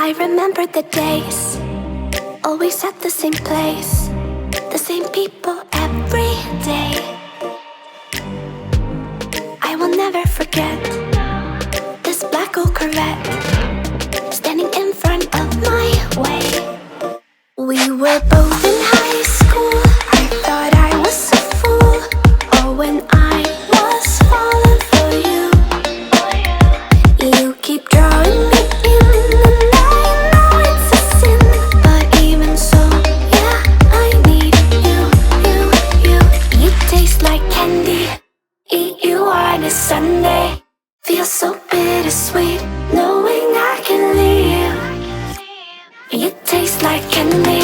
I remember the days, always at the same place, the same people every day. I will never forget this black old Corvette standing in front of my way. We were both in high school. I thought I was a fool. Oh, when I was falling for you. You keep drawing me in, and I know it's a sin, but even so, yeah, I need you. You taste like candy. Eat you on a Sunday. Feels so bittersweet knowing I can leave. You taste like candy.